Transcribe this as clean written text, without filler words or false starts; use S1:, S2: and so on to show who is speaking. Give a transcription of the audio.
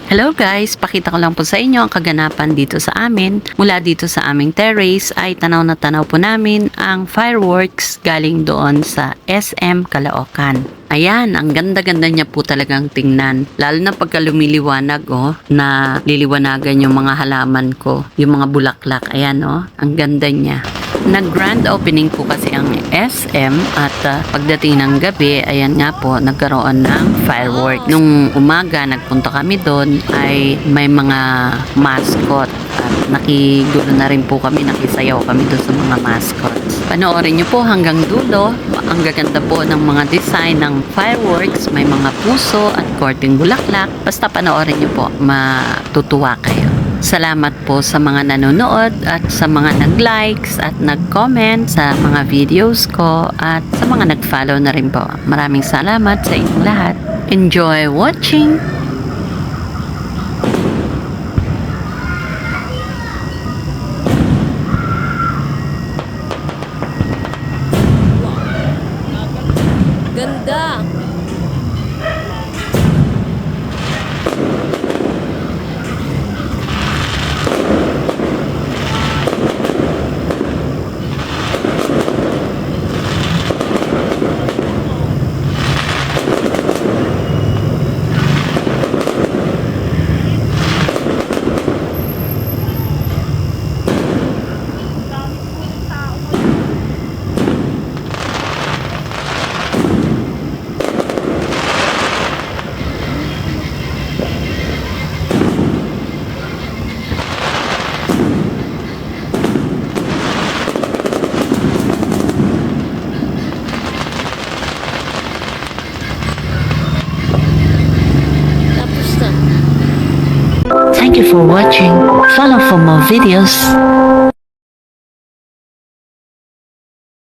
S1: Hello guys, pakita ko lang po sa inyo ang kaganapan dito sa amin. Mula dito sa aming terrace ay tanaw na tanaw po namin ang fireworks galing doon sa SM Caloocan. Ayan, ang ganda-ganda niya po talagang tingnan. Lalo na pagka lumiliwanag, na liliwanagan yung mga halaman ko, yung mga bulaklak. Ayan, ang ganda niya. Nag-grand opening po kasi ang SM at pagdating ng gabi, ayan nga po, nagkaroon ng firework. Nung umaga, nagpunta kami doon ay may mga mascot at nakigulo na rin po kami, nakisayaw kami doon sa mga mascots. Panoorin nyo po hanggang dulo, ang gaganda po ng mga design ng fireworks, may mga puso at korting bulaklak. Basta panoorin nyo po, matutuwa kayo. Salamat po sa mga nanonood at sa mga nag-likes at nag-comment sa mga videos ko at sa mga nag-follow na rin po. Maraming salamat sa inyong lahat. Enjoy watching!
S2: Ganda!
S1: Thank you for watching. Follow for more videos.